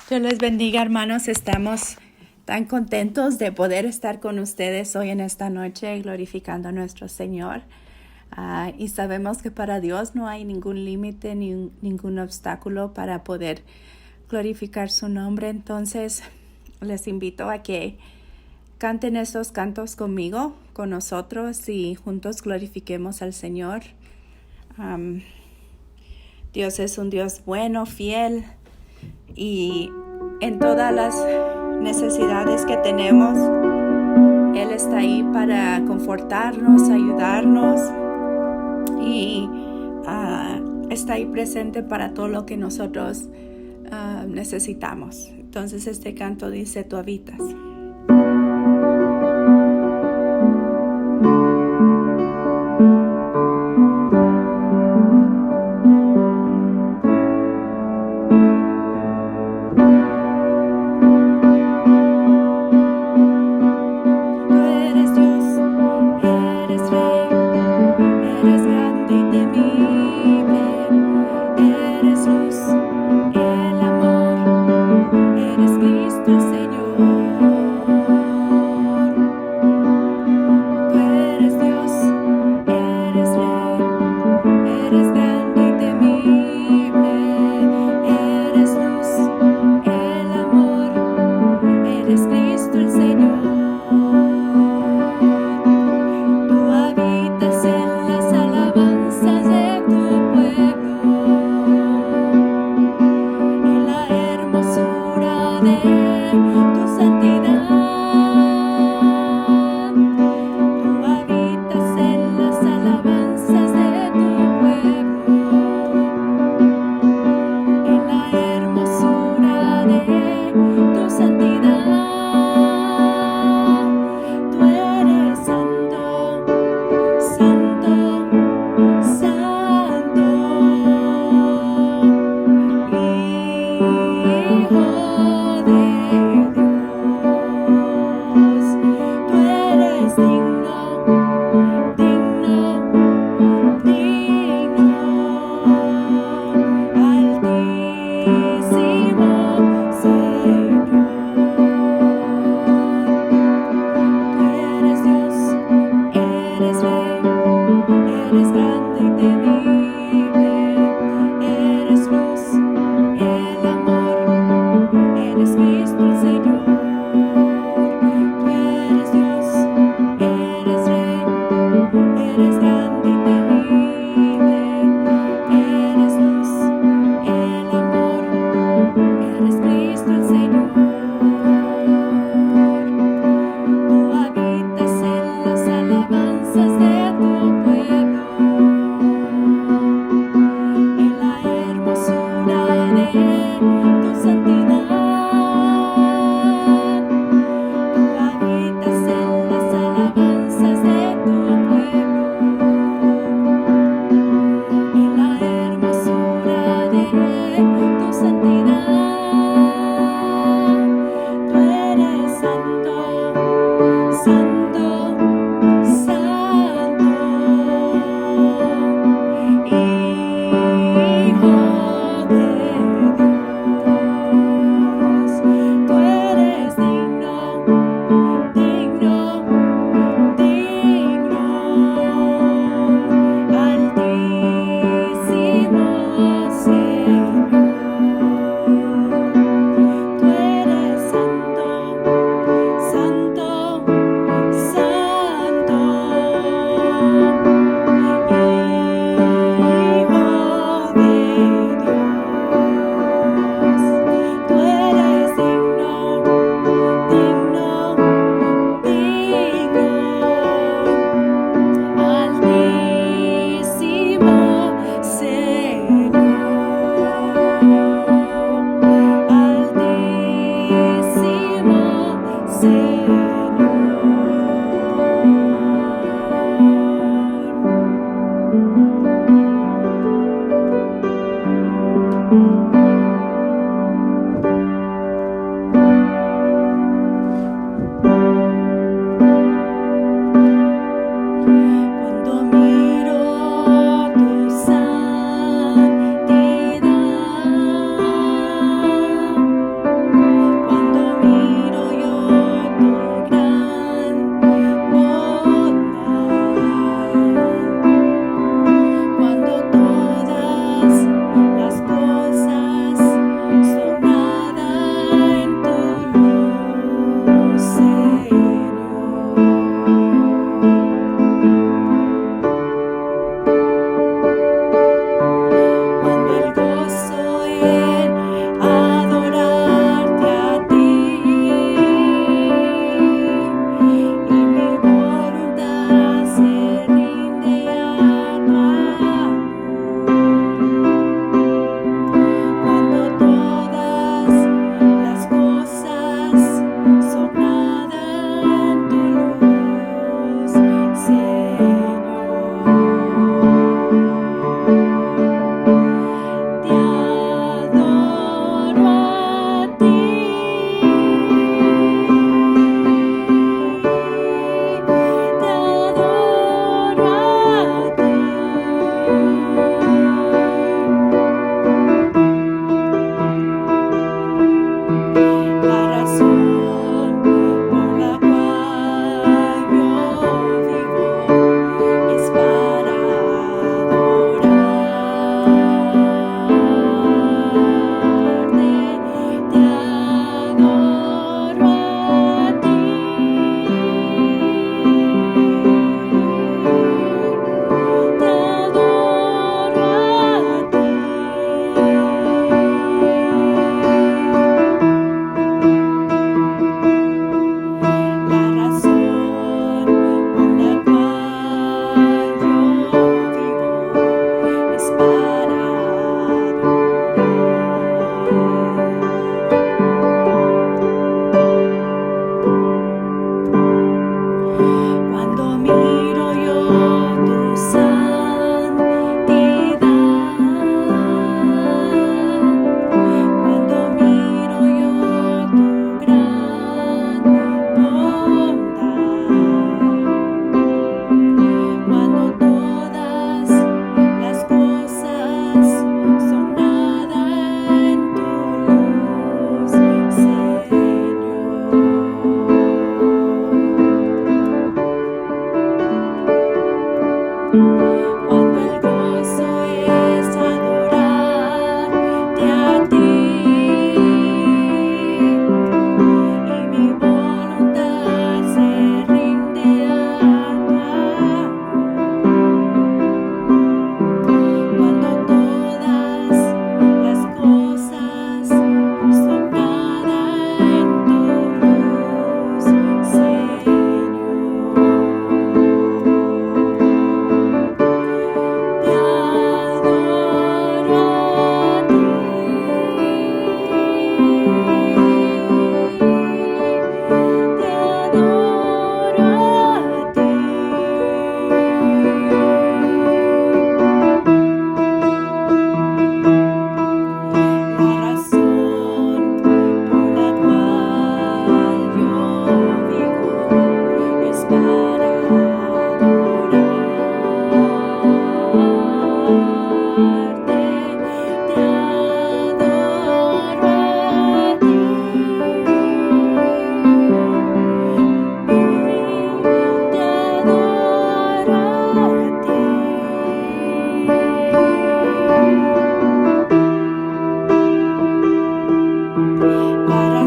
Dios les bendiga, hermanos. Estamos tan contentos de poder estar con ustedes hoy en esta noche glorificando a nuestro Señor. Y sabemos que para Dios no hay ningún límite ni ningún obstáculo para poder glorificar su nombre. Entonces, les invito a que canten estos cantos conmigo, con nosotros, y juntos glorifiquemos al Señor. Dios es un Dios bueno, fiel, y en todas las necesidades que tenemos, Él está ahí para confortarnos, ayudarnos, y está ahí presente para todo lo que nosotros necesitamos. Entonces este canto dice: tú habitas.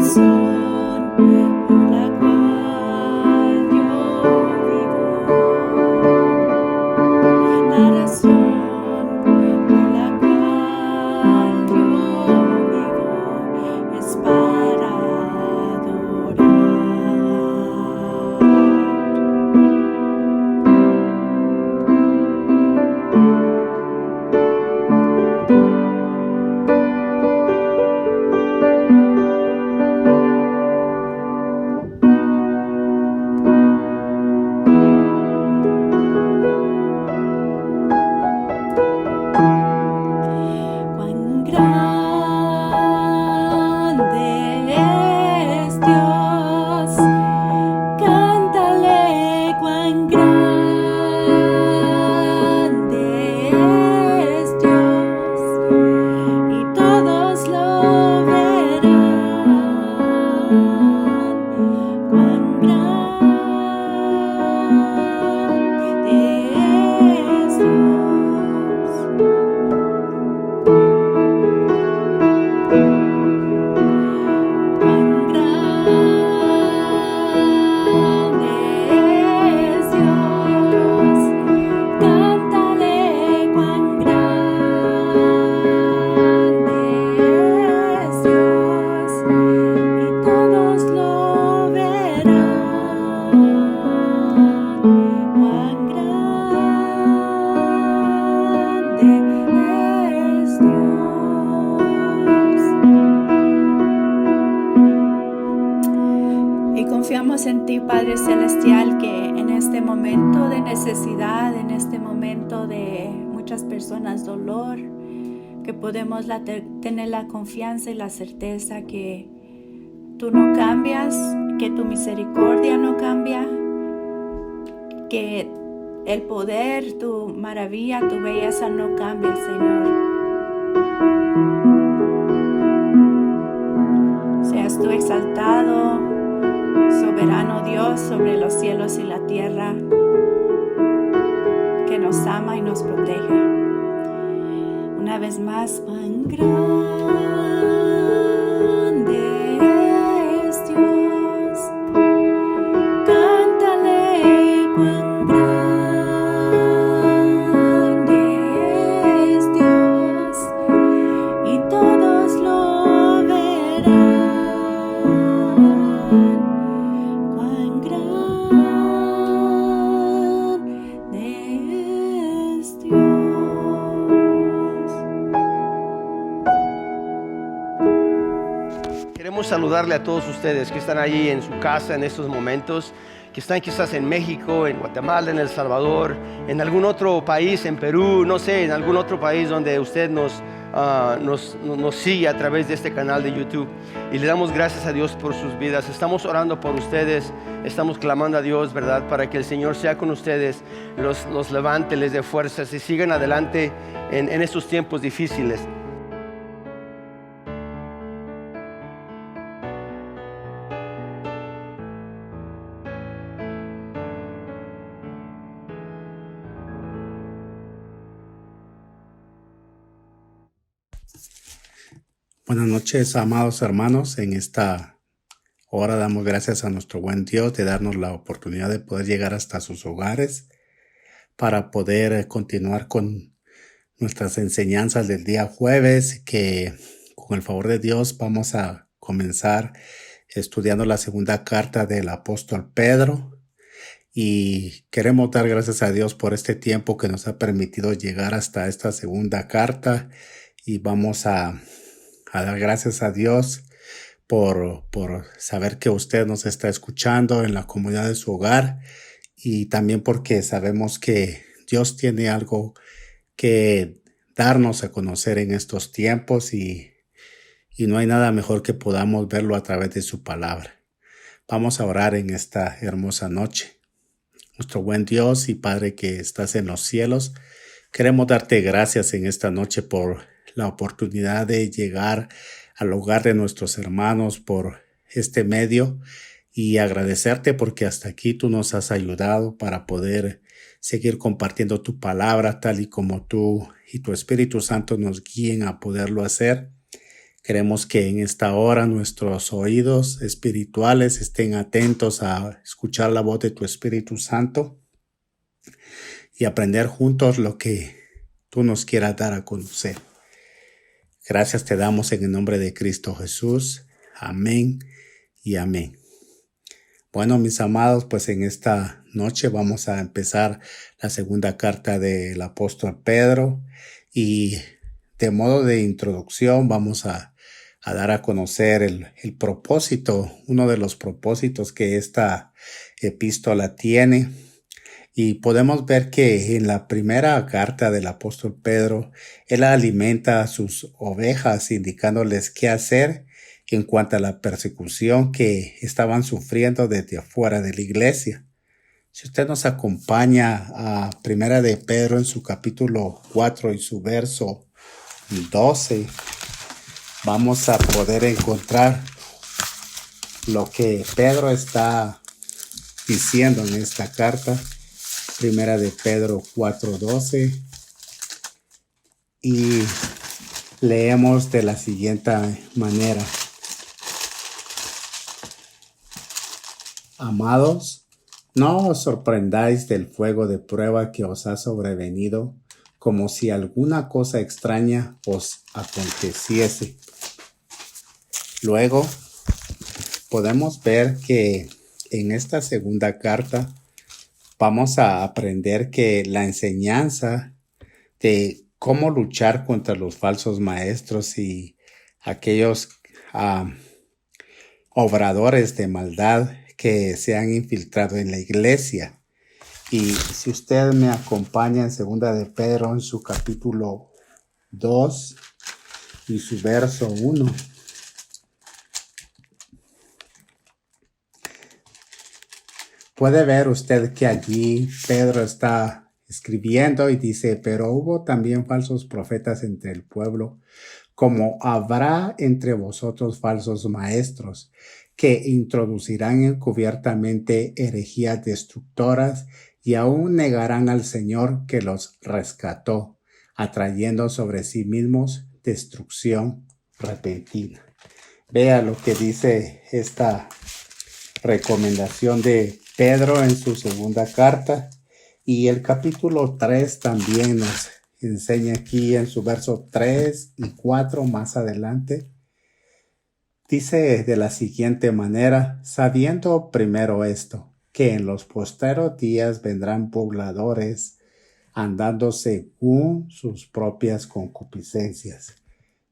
razón por la cual yo vivo, la razón por la cual yo vivo es para adorar. Cuán grande es Dios, cántale cuán grande es Dios, y todos lo verán. Cuán grande es Dios. Cuán grande es Dios, cántale cuán grande es Dios, y todos lo verán. Cuán grande es Dios. Y confiamos en ti, Padre Celestial, que en este momento de necesidad, en este momento de muchas personas dolor, que podemos tener la confianza y la certeza que tú no cambias, que tu misericordia no cambia, que el poder, tu maravilla, tu belleza no cambia, Señor. Seas tú exaltado, soberano Dios, sobre los cielos y la tierra, que nos ama y nos protege. Una vez más, cuán grande es Dios, cántale cuán grande es Dios, y todos lo verán. Cuán grande es Dios. Queremos saludarle a todos ustedes que están allí en su casa en estos momentos, que están quizás en México, en Guatemala, en El Salvador, en algún otro país, en Perú, no sé, en algún otro país donde usted nos sigue a través de este canal de YouTube. Y le damos gracias a Dios por sus vidas. Estamos orando por ustedes, estamos clamando a Dios, ¿verdad? Para que el Señor sea con ustedes, los levante, les dé fuerzas y sigan adelante en estos tiempos difíciles. Buenas noches, amados hermanos. En esta hora damos gracias a nuestro buen Dios de darnos la oportunidad de poder llegar hasta sus hogares para poder continuar con nuestras enseñanzas del día jueves, que con el favor de Dios vamos a comenzar estudiando la segunda carta del apóstol Pedro. Y queremos dar gracias a Dios por este tiempo que nos ha permitido llegar hasta esta segunda carta, y vamos a dar gracias a Dios por saber que usted nos está escuchando en la comunidad de su hogar, y también porque sabemos que Dios tiene algo que darnos a conocer en estos tiempos, y no hay nada mejor que podamos verlo a través de su palabra. Vamos a orar en esta hermosa noche. Nuestro buen Dios y Padre que estás en los cielos, queremos darte gracias en esta noche por la oportunidad de llegar al hogar de nuestros hermanos por este medio, y agradecerte porque hasta aquí tú nos has ayudado para poder seguir compartiendo tu palabra tal y como tú y tu Espíritu Santo nos guíen a poderlo hacer. Queremos que en esta hora nuestros oídos espirituales estén atentos a escuchar la voz de tu Espíritu Santo y aprender juntos lo que tú nos quieras dar a conocer. Gracias te damos en el nombre de Cristo Jesús. Amén y amén. Bueno, mis amados, pues en esta noche vamos a empezar la segunda carta del apóstol Pedro y de modo de introducción vamos a dar a conocer el propósito, uno de los propósitos que esta epístola tiene. Y podemos ver que en la primera carta del apóstol Pedro, él alimenta a sus ovejas indicándoles qué hacer en cuanto a la persecución que estaban sufriendo desde afuera de la iglesia. Si usted nos acompaña a Primera de Pedro en su capítulo 4 y su verso 12, vamos a poder encontrar lo que Pedro está diciendo en esta carta. Primera de Pedro 4:12, y leemos de la siguiente manera: Amados, no os sorprendáis del fuego de prueba que os ha sobrevenido, como si alguna cosa extraña os aconteciese. Luego, podemos ver que en esta segunda carta vamos a aprender que la enseñanza de cómo luchar contra los falsos maestros y aquellos obradores de maldad que se han infiltrado en la iglesia. Y si usted me acompaña en Segunda de Pedro en su capítulo 2 y su verso 1, puede ver usted que allí Pedro está escribiendo y dice: pero hubo también falsos profetas entre el pueblo, como habrá entre vosotros falsos maestros, que introducirán encubiertamente herejías destructoras y aún negarán al Señor que los rescató, atrayendo sobre sí mismos destrucción repentina. Vea lo que dice esta recomendación de Pedro en su segunda carta, y el capítulo 3 también nos enseña aquí en su verso 3 y 4 más adelante. Dice de la siguiente manera: sabiendo primero esto, que en los posteros días vendrán burladores, andando según sus propias concupiscencias.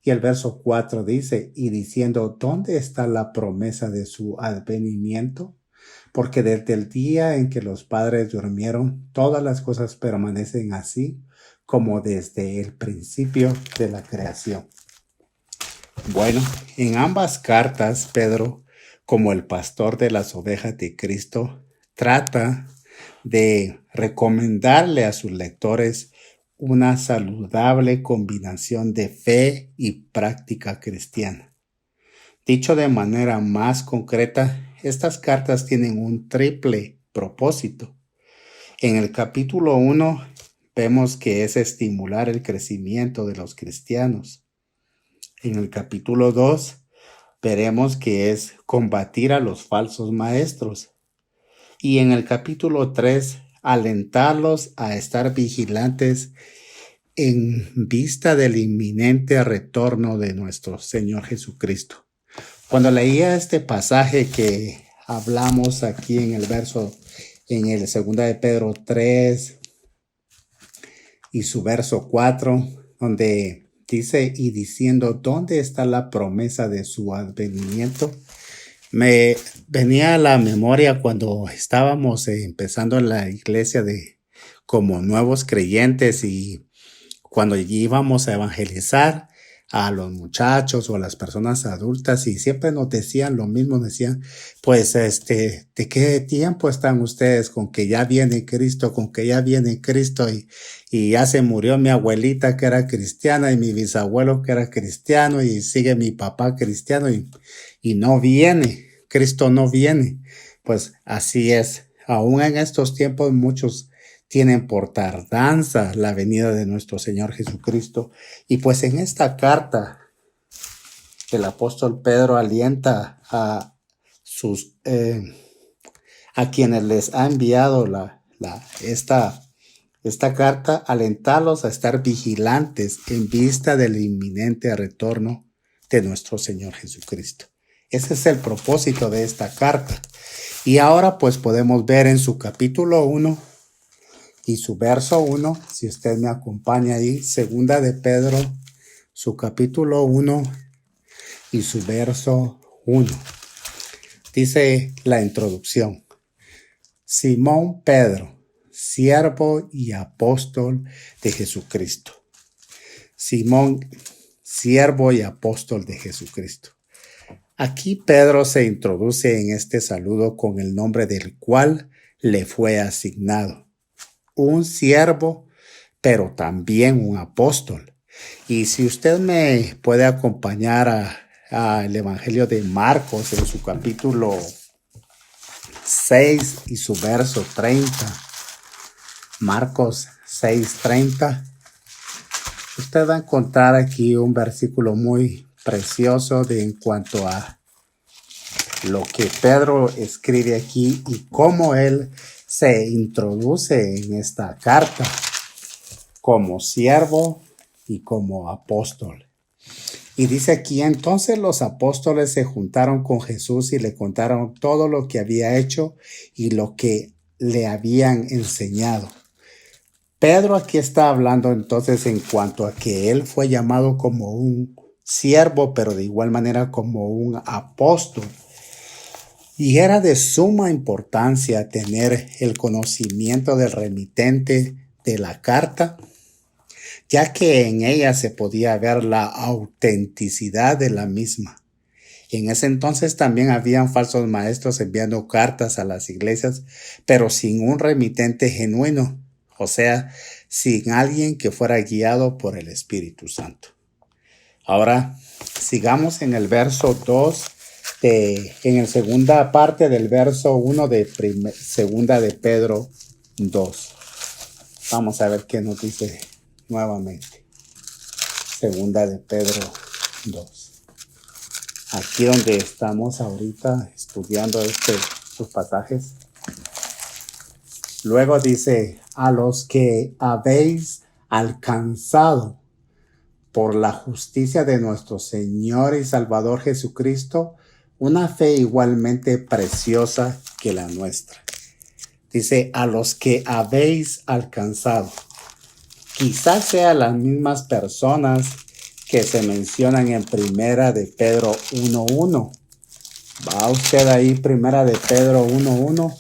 Y el verso 4 dice: y diciendo, ¿dónde está la promesa de su advenimiento? Porque desde el día en que los padres durmieron, todas las cosas permanecen así como desde el principio de la creación. Bueno, en ambas cartas, Pedro, como el pastor de las ovejas de Cristo, trata de recomendarle a sus lectores una saludable combinación de fe y práctica cristiana. Dicho de manera más concreta, estas cartas tienen un triple propósito. En el capítulo 1 vemos que es estimular el crecimiento de los cristianos. En el capítulo 2 veremos que es combatir a los falsos maestros. Y en el capítulo 3, alentarlos a estar vigilantes en vista del inminente retorno de nuestro Señor Jesucristo. Cuando leía este pasaje que hablamos aquí en el segunda de Pedro 3 y su verso 4, donde dice: y diciendo, ¿dónde está la promesa de su advenimiento? Me venía a la memoria cuando estábamos empezando en la iglesia como nuevos creyentes, y cuando íbamos a evangelizar a los muchachos o a las personas adultas, y siempre nos decían lo mismo, decían, pues, ¿de qué tiempo están ustedes con que ya viene Cristo, y ya se murió mi abuelita que era cristiana y mi bisabuelo que era cristiano y sigue mi papá cristiano y no viene, Cristo no viene? Pues así es, aún en estos tiempos muchos tienen por tardanza la venida de nuestro Señor Jesucristo. Y pues en esta carta el apóstol Pedro alienta a quienes les ha enviado esta carta, alentarlos a estar vigilantes en vista del inminente retorno de nuestro Señor Jesucristo. Ese es el propósito de esta carta. Y ahora pues podemos ver en su capítulo 1 y su verso 1, si usted me acompaña ahí, segunda de Pedro, su capítulo 1 y su verso 1. Dice la introducción: Simón Pedro, siervo y apóstol de Jesucristo. Simón, siervo y apóstol de Jesucristo. Aquí Pedro se introduce en este saludo con el nombre del cual le fue asignado. Un siervo, pero también un apóstol. Y si usted me puede acompañar al Evangelio de Marcos en su capítulo 6 y su verso 30. Marcos 6:30. Usted va a encontrar aquí un versículo muy precioso en cuanto a lo que Pedro escribe aquí y cómo él se introduce en esta carta como siervo y como apóstol. Y dice aquí: entonces los apóstoles se juntaron con Jesús y le contaron todo lo que había hecho y lo que le habían enseñado. Pedro aquí está hablando entonces en cuanto a que él fue llamado como un siervo, pero de igual manera como un apóstol. Y era de suma importancia tener el conocimiento del remitente de la carta, ya que en ella se podía ver la autenticidad de la misma. En ese entonces también habían falsos maestros enviando cartas a las iglesias, pero sin un remitente genuino, o sea, sin alguien que fuera guiado por el Espíritu Santo. Ahora, sigamos en el verso 2, en la segunda parte del verso 1 de segunda de Pedro 2. Vamos a ver qué nos dice nuevamente. Segunda de Pedro 2. Aquí donde estamos ahorita estudiando estos pasajes. Luego dice: a los que habéis alcanzado por la justicia de nuestro Señor y Salvador Jesucristo, una fe igualmente preciosa que la nuestra. Dice: a los que habéis alcanzado. Quizás sean las mismas personas que se mencionan en Primera de Pedro 1:1. Va usted ahí, Primera de Pedro 1:1,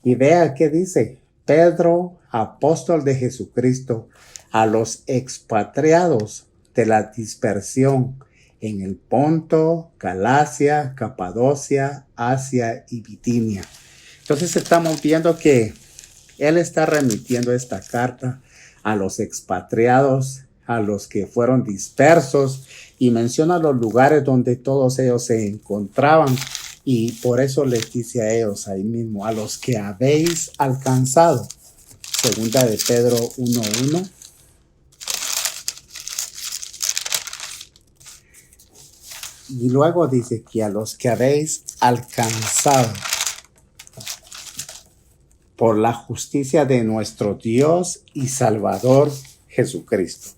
y vea qué dice: Pedro, apóstol de Jesucristo, a los expatriados de la dispersión en el Ponto, Galacia, Capadocia, Asia y Bitinia. Entonces estamos viendo que él está remitiendo esta carta a los expatriados, a los que fueron dispersos, y menciona los lugares donde todos ellos se encontraban, y por eso les dice a ellos ahí mismo: a los que habéis alcanzado. Segunda de Pedro 1:1. Y luego dice que a los que habéis alcanzado por la justicia de nuestro Dios y Salvador Jesucristo.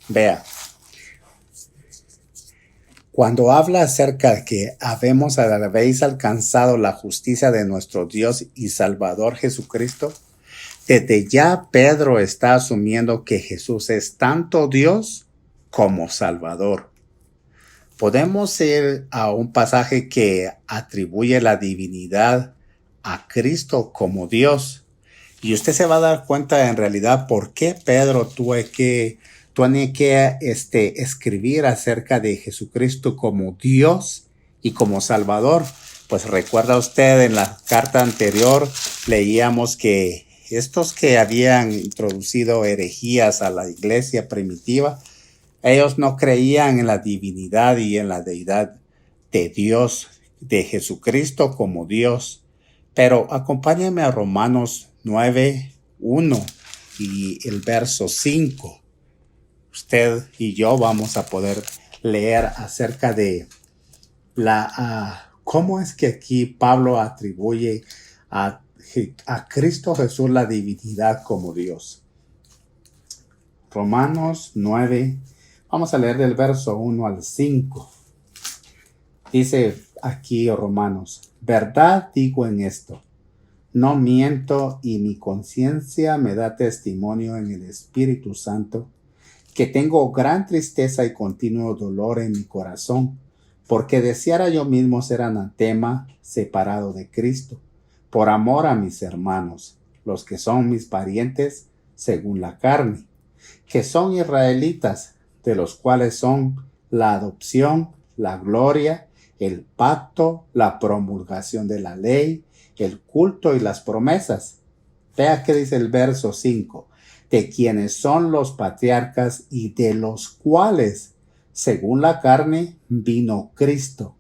Vea, cuando habla acerca de que habéis alcanzado la justicia de nuestro Dios y Salvador Jesucristo, desde ya Pedro está asumiendo que Jesús es tanto Dios como Salvador. Podemos ir a un pasaje que atribuye la divinidad a Cristo como Dios, y usted se va a dar cuenta en realidad por qué Pedro tuvo que escribir acerca de Jesucristo como Dios y como Salvador. Pues recuerda usted, en la carta anterior leíamos que estos que habían introducido herejías a la iglesia primitiva, ellos no creían en la divinidad y en la deidad de Dios, de Jesucristo como Dios. Pero acompáñenme a Romanos 9:1 y el verso 5. Usted y yo vamos a poder leer acerca de cómo es que aquí Pablo atribuye a Cristo Jesús la divinidad como Dios. Romanos 9, vamos a leer del verso 1 al 5. Dice aquí Romanos: verdad digo en esto, no miento, y mi conciencia me da testimonio en el Espíritu Santo, que tengo gran tristeza y continuo dolor en mi corazón, porque deseara yo mismo ser anatema, separado de Cristo, por amor a mis hermanos, los que son mis parientes según la carne, que son israelitas, de los cuales son la adopción, la gloria, el pacto, la promulgación de la ley, el culto y las promesas. Vea que dice el verso 5, de quienes son los patriarcas y de los cuales, según la carne, vino Cristo,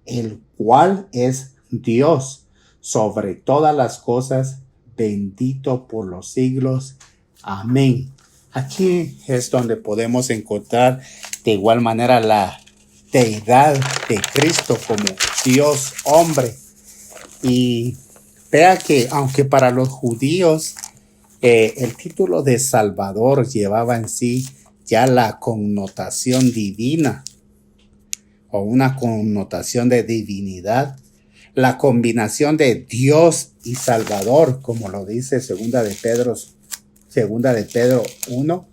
el cual es Dios sobre todas las cosas, bendito por los siglos. Amén. Aquí es donde podemos encontrar de igual manera la deidad de Cristo como Dios hombre. Y vea que aunque para los judíos el título de Salvador llevaba en sí ya la connotación divina o una connotación de divinidad, la combinación de Dios y Salvador, como lo dice segunda de Pedro 1,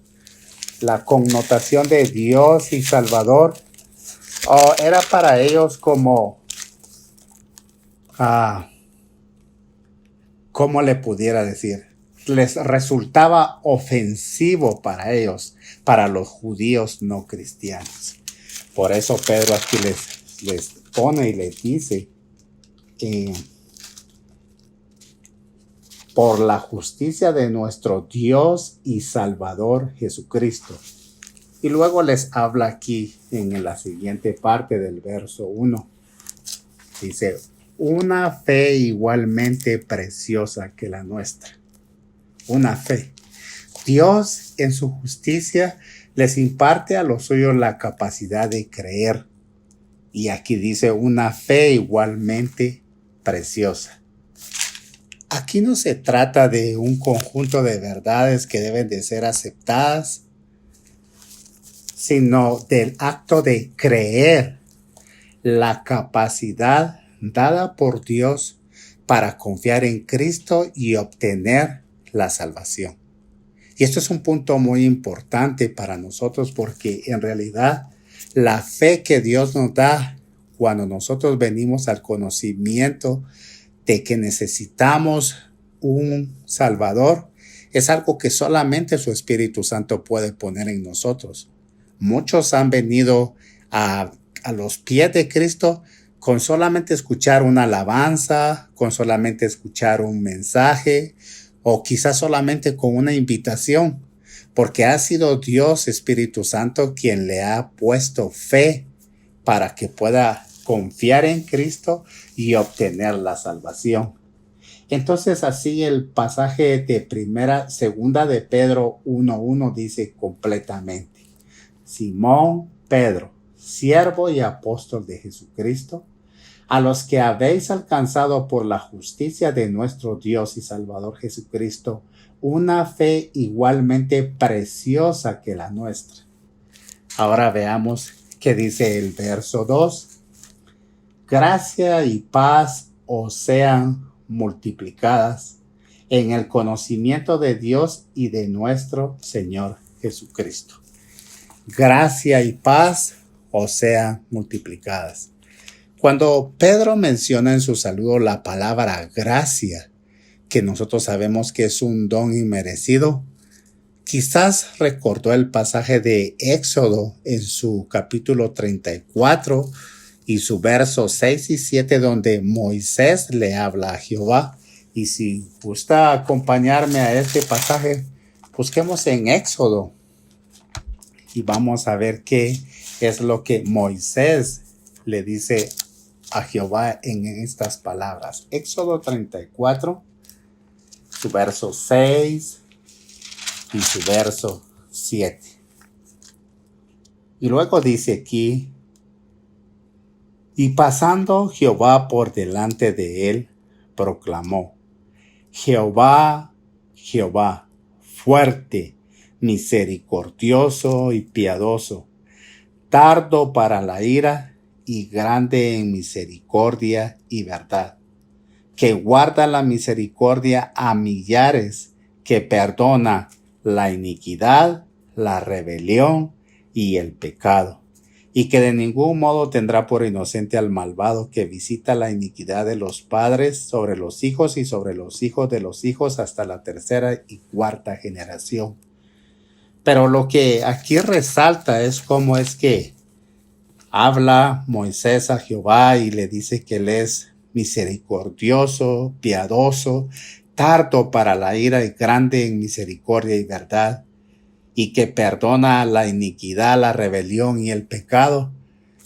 la connotación de Dios y Salvador era para ellos como ¿cómo le pudiera decir? Les resultaba ofensivo para ellos, para los judíos no cristianos. Por eso Pedro aquí les pone y les dice, por la justicia de nuestro Dios y Salvador Jesucristo. Y luego les habla aquí en la siguiente parte del verso 1. Dice, una fe igualmente preciosa que la nuestra. Una fe. Dios en su justicia les imparte a los suyos la capacidad de creer. Y aquí dice una fe igualmente preciosa. Aquí no se trata de un conjunto de verdades que deben de ser aceptadas, sino del acto de creer, la capacidad dada por Dios para confiar en Cristo y obtener la salvación. Y esto es un punto muy importante para nosotros porque en realidad la fe que Dios nos da cuando nosotros venimos al conocimiento de que necesitamos un Salvador es algo que solamente su Espíritu Santo puede poner en nosotros. Muchos han venido a los pies de Cristo con solamente escuchar una alabanza, con solamente escuchar un mensaje o quizás solamente con una invitación, porque ha sido Dios Espíritu Santo quien le ha puesto fe para que pueda confiar en Cristo y obtener la salvación. Entonces así el pasaje de segunda de Pedro 1:1 dice completamente: Simón Pedro, siervo y apóstol de Jesucristo, a los que habéis alcanzado por la justicia de nuestro Dios y Salvador Jesucristo una fe igualmente preciosa que la nuestra. Ahora veamos qué dice el verso 2. Gracia y paz os sean multiplicadas en el conocimiento de Dios y de nuestro Señor Jesucristo. Gracia y paz os sean multiplicadas. Cuando Pedro menciona en su saludo la palabra gracia, que nosotros sabemos que es un don inmerecido, quizás recordó el pasaje de Éxodo en su capítulo 34 y su versos 6 y 7, donde Moisés le habla a Jehová. Y si gusta acompañarme a este pasaje, busquemos en Éxodo y vamos a ver qué es lo que Moisés le dice a Jehová en estas palabras. Éxodo 34, su verso 6 y su verso 7. Y luego dice aquí, y pasando Jehová por delante de él, proclamó, Jehová, Jehová, fuerte, misericordioso y piadoso, tardo para la ira y grande en misericordia y verdad, que guarda la misericordia a millares, que perdona la iniquidad, la rebelión y el pecado, y que de ningún modo tendrá por inocente al malvado, que visita la iniquidad de los padres sobre los hijos y sobre los hijos de los hijos hasta la tercera y cuarta generación. Pero lo que aquí resalta es cómo es que habla Moisés a Jehová y le dice que él es misericordioso, piadoso, tardo para la ira y grande en misericordia y verdad, y que perdona la iniquidad, la rebelión y el pecado.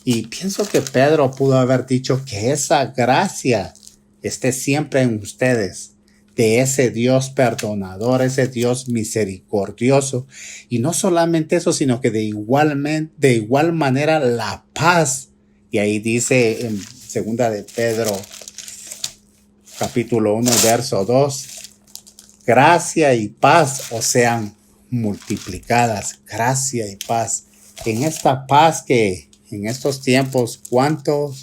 Y pienso que Pedro pudo haber dicho que esa gracia esté siempre en ustedes, de ese Dios perdonador, ese Dios misericordioso. Y no solamente eso, sino que de igual manera la paz. Y ahí dice en 2 de Pedro, capítulo 1, verso 2, gracia y paz os sean multiplicadas, gracia y paz. En esta paz que en estos tiempos, cuánto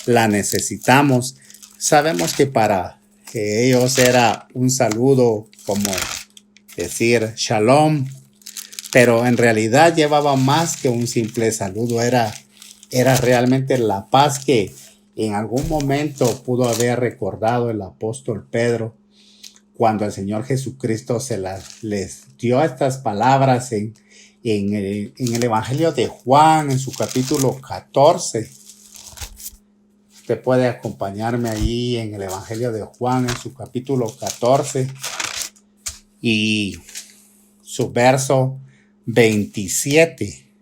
la necesitamos. Sabemos que para ellos era un saludo como decir shalom, pero en realidad llevaba más que un simple saludo. Era realmente la paz que en algún momento pudo haber recordado el apóstol Pedro cuando el Señor Jesucristo les dio estas palabras en el Evangelio de Juan, en su capítulo 14. Usted puede acompañarme ahí en el Evangelio de Juan, en su capítulo 14 y su verso 27.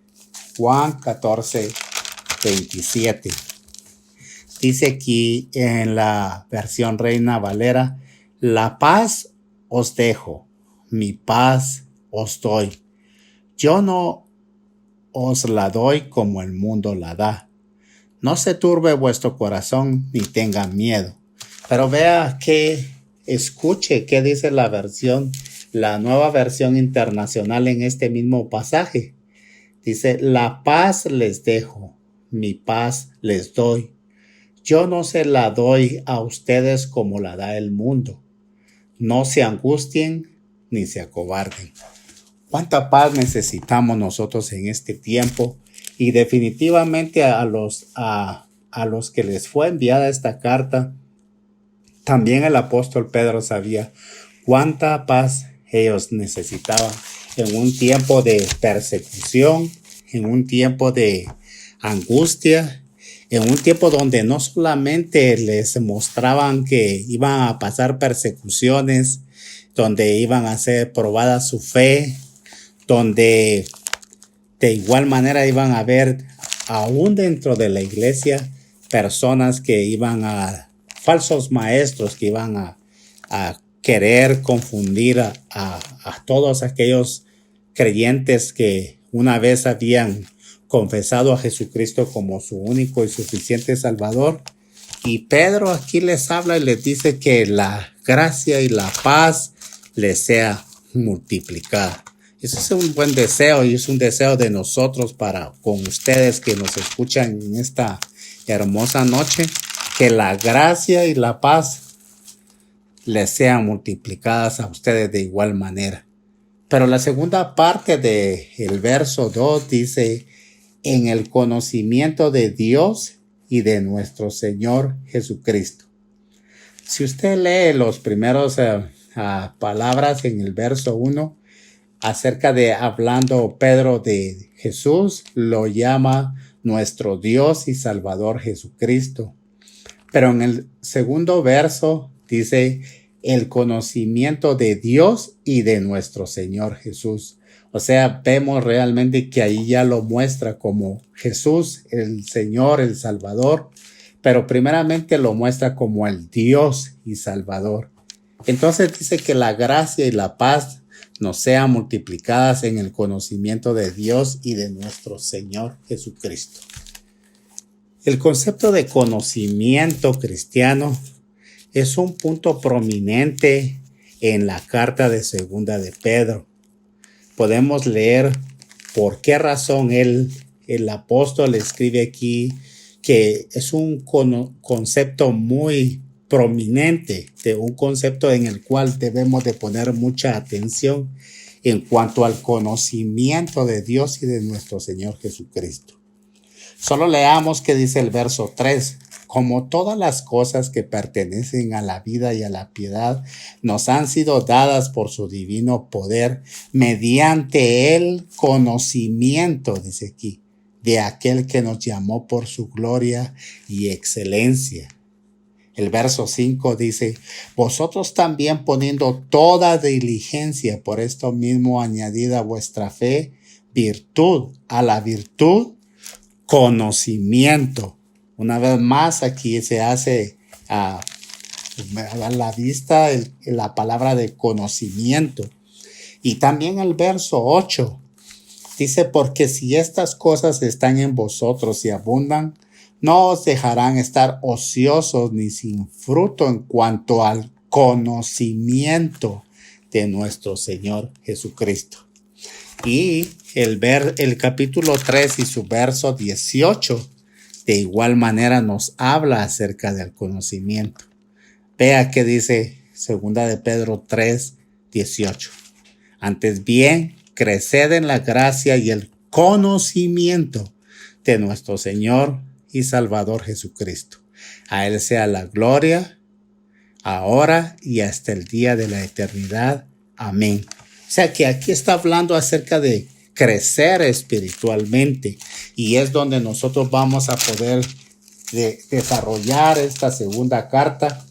Juan 14, 27. Dice aquí en la versión Reina Valera, la paz os dejo, mi paz os doy. Yo no os la doy como el mundo la da. No se turbe vuestro corazón ni tenga miedo. Pero vea escuche qué dice la nueva versión internacional en este mismo pasaje. Dice, la paz les dejo, mi paz les doy. Yo no se la doy a ustedes como la da el mundo. No se angustien ni se acobarden. ¿Cuánta paz necesitamos nosotros en este tiempo? Y definitivamente a los que les fue enviada esta carta, también el apóstol Pedro sabía cuánta paz ellos necesitaban en un tiempo de persecución, en un tiempo de angustia, en un tiempo donde no solamente les mostraban que iban a pasar persecuciones, donde iban a ser probada su fe, donde de igual manera iban a haber aún dentro de la iglesia personas que iban falsos maestros que iban a querer confundir a todos aquellos creyentes que una vez habían confesado a Jesucristo como su único y suficiente Salvador. Y Pedro aquí les habla y les dice que la gracia y la paz les sea multiplicada. Ese es un buen deseo y es un deseo de nosotros para con ustedes que nos escuchan en esta hermosa noche, que la gracia y la paz les sean multiplicadas a ustedes de igual manera. Pero la segunda parte del verso 2 dice, en el conocimiento de Dios y de nuestro Señor Jesucristo. Si usted lee los primeros palabras en el verso 1, acerca de hablando Pedro de Jesús, lo llama nuestro Dios y Salvador Jesucristo. Pero en el segundo verso dice el conocimiento de Dios y de nuestro Señor Jesús. O sea, vemos realmente que ahí ya lo muestra como Jesús, el Señor, el Salvador, pero primeramente lo muestra como el Dios y Salvador. Entonces dice que la gracia y la paz nos sean multiplicadas en el conocimiento de Dios y de nuestro Señor Jesucristo. El concepto de conocimiento cristiano es un punto prominente en la carta de Segunda de Pedro. Podemos leer por qué razón el apóstol escribe aquí que es un concepto muy prominente, de un concepto en el cual debemos de poner mucha atención en cuanto al conocimiento de Dios y de nuestro Señor Jesucristo. Solo leamos qué dice el verso 3. Como todas las cosas que pertenecen a la vida y a la piedad nos han sido dadas por su divino poder mediante el conocimiento, dice aquí, de aquel que nos llamó por su gloria y excelencia. El verso 5 dice, vosotros también poniendo toda diligencia, por esto mismo añadida a vuestra fe, virtud, a la virtud, conocimiento. Una vez más aquí se hace a la vista la palabra de conocimiento. Y también el verso 8 dice, porque si estas cosas están en vosotros y abundan, no os dejarán estar ociosos ni sin fruto en cuanto al conocimiento de nuestro Señor Jesucristo. Y el capítulo 3 y su verso 18 de igual manera nos habla acerca del conocimiento. Vea que dice Segunda de Pedro 3, 18. Antes bien, creced en la gracia y el conocimiento de nuestro Señor y Salvador Jesucristo. A Él sea la gloria, ahora y hasta el día de la eternidad. Amén. O sea que aquí está hablando acerca de crecer espiritualmente y es donde nosotros vamos a poder desarrollar esta segunda carta,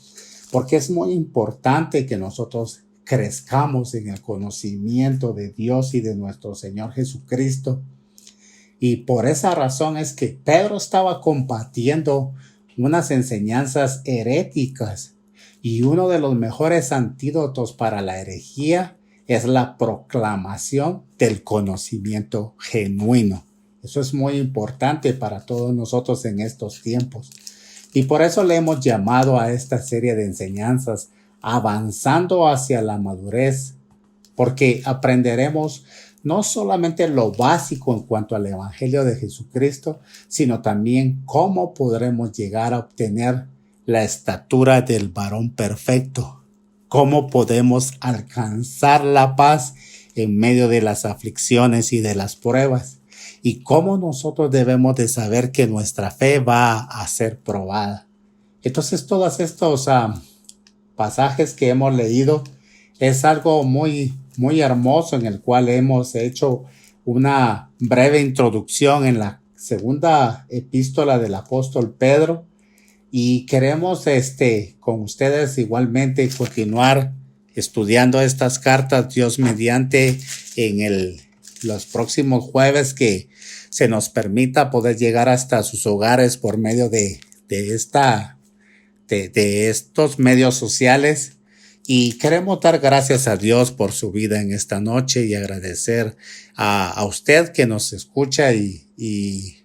porque es muy importante que nosotros crezcamos en el conocimiento de Dios y de nuestro Señor Jesucristo. Y por esa razón es que Pedro estaba compartiendo unas enseñanzas heréticas y uno de los mejores antídotos para la herejía es la proclamación del conocimiento genuino. Eso es muy importante para todos nosotros en estos tiempos. Y por eso le hemos llamado a esta serie de enseñanzas avanzando hacia la madurez, porque aprenderemos no solamente lo básico en cuanto al Evangelio de Jesucristo, sino también cómo podremos llegar a obtener la estatura del varón perfecto, cómo podemos alcanzar la paz en medio de las aflicciones y de las pruebas, y cómo nosotros debemos de saber que nuestra fe va a ser probada. Entonces todos estos pasajes que hemos leído es algo muy hermoso en el cual hemos hecho una breve introducción en la segunda epístola del apóstol Pedro y queremos con ustedes igualmente continuar estudiando estas cartas, Dios mediante, en los próximos jueves que se nos permita poder llegar hasta sus hogares por medio de estos medios sociales. Y queremos dar gracias a Dios por su vida en esta noche y agradecer a usted que nos escucha y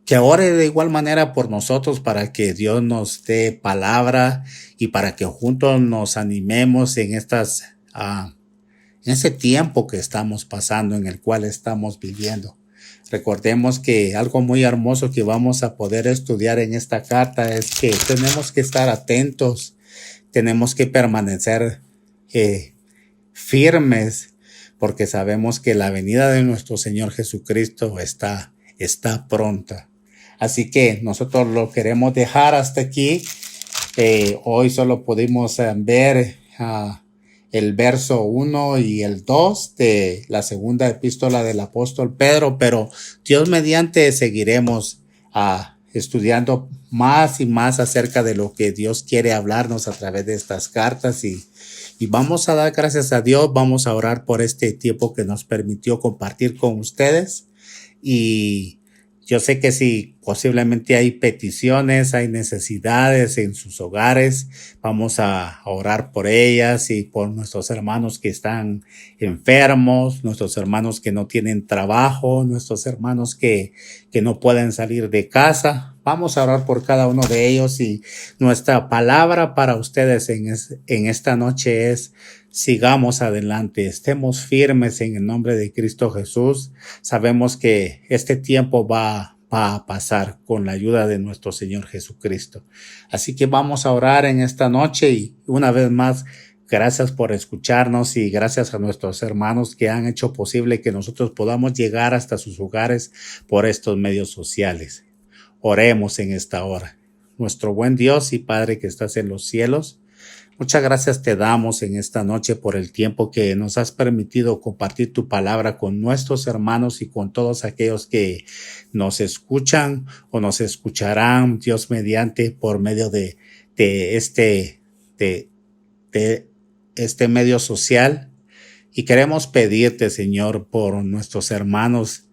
que ore de igual manera por nosotros para que Dios nos dé palabra y para que juntos nos animemos en ese tiempo que estamos pasando, en el cual estamos viviendo. Recordemos que algo muy hermoso que vamos a poder estudiar en esta carta es que tenemos que estar atentos. Tenemos que permanecer firmes porque sabemos que la venida de nuestro Señor Jesucristo está pronta. Así que nosotros lo queremos dejar hasta aquí. Hoy solo pudimos ver el verso 1 y el 2 de la segunda epístola del apóstol Pedro, pero Dios mediante seguiremos estudiando más y más acerca de lo que Dios quiere hablarnos a través de estas cartas y vamos a dar gracias a Dios, vamos a orar por este tiempo que nos permitió compartir con ustedes y Yo sé que si posiblemente hay peticiones, hay necesidades en sus hogares, vamos a orar por ellas y por nuestros hermanos que están enfermos, nuestros hermanos que no tienen trabajo, nuestros hermanos que no pueden salir de casa. Vamos a orar por cada uno de ellos y nuestra palabra para ustedes en esta noche es: sigamos adelante, estemos firmes en el nombre de Cristo Jesús. Sabemos que este tiempo va a pasar con la ayuda de nuestro Señor Jesucristo. Así que vamos a orar en esta noche y una vez más, gracias por escucharnos y gracias a nuestros hermanos que han hecho posible que nosotros podamos llegar hasta sus hogares por estos medios sociales. Oremos en esta hora. Nuestro buen Dios y Padre que estás en los cielos, muchas gracias te damos en esta noche por el tiempo que nos has permitido compartir tu palabra con nuestros hermanos y con todos aquellos que nos escuchan o nos escucharán, Dios mediante, por medio de este medio social. Y queremos pedirte, Señor, por nuestros hermanos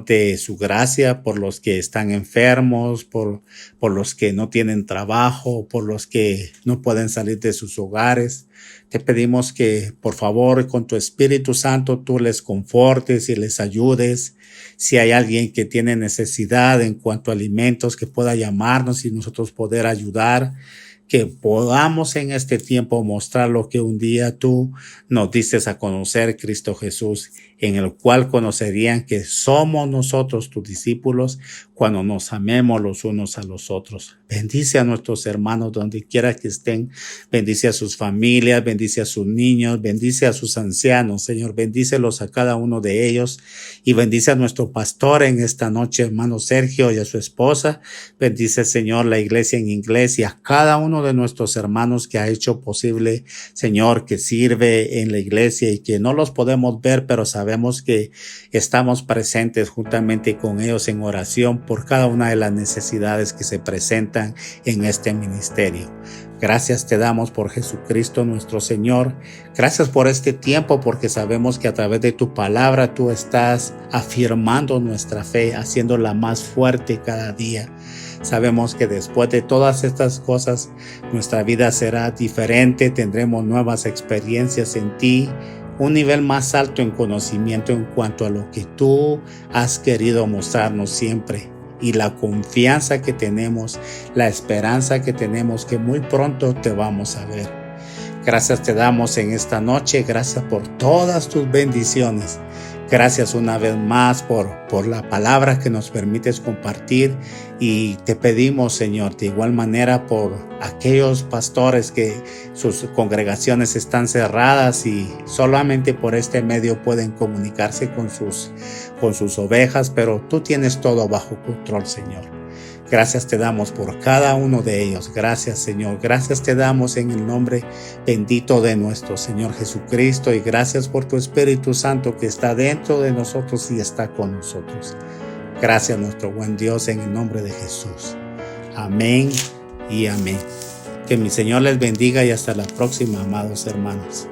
de su gracia, por los que están enfermos, por los que no tienen trabajo, por los que no pueden salir de sus hogares. Te pedimos que, por favor, con tu Espíritu Santo, tú les confortes y les ayudes. Si hay alguien que tiene necesidad en cuanto a alimentos, que pueda llamarnos y nosotros poder ayudar. Que podamos en este tiempo mostrar lo que un día tú nos diste a conocer, Cristo Jesús, en el cual conocerían que somos nosotros tus discípulos cuando nos amemos los unos a los otros. Bendice a nuestros hermanos donde quiera que estén, bendice a sus familias, bendice a sus niños, bendice a sus ancianos, Señor, bendícelos a cada uno de ellos y bendice a nuestro pastor en esta noche, hermano Sergio, y a su esposa. Bendice, Señor, la iglesia en inglés y a cada uno de nuestros hermanos que ha hecho posible, Señor, que sirve en la iglesia y que no los podemos ver, pero sabemos que estamos presentes juntamente con ellos en oración por cada una de las necesidades que se presentan en este ministerio. Gracias te damos por Jesucristo nuestro Señor. Gracias por este tiempo, porque sabemos que a través de tu palabra tú estás afirmando nuestra fe, haciéndola más fuerte cada día. Sabemos que después de todas estas cosas, nuestra vida será diferente, tendremos nuevas experiencias en ti, un nivel más alto en conocimiento en cuanto a lo que tú has querido mostrarnos siempre. Y la confianza que tenemos, la esperanza que tenemos que muy pronto te vamos a ver. Gracias te damos en esta noche, gracias por todas tus bendiciones. Gracias una vez más por la palabra que nos permites compartir y te pedimos, Señor, de igual manera por aquellos pastores que sus congregaciones están cerradas y solamente por este medio pueden comunicarse con sus ovejas, pero tú tienes todo bajo control, Señor. Gracias te damos por cada uno de ellos. Gracias, Señor. Gracias te damos en el nombre bendito de nuestro Señor Jesucristo y gracias por tu Espíritu Santo que está dentro de nosotros y está con nosotros. Gracias, nuestro buen Dios, en el nombre de Jesús. Amén y amén. Que mi Señor les bendiga y hasta la próxima, amados hermanos.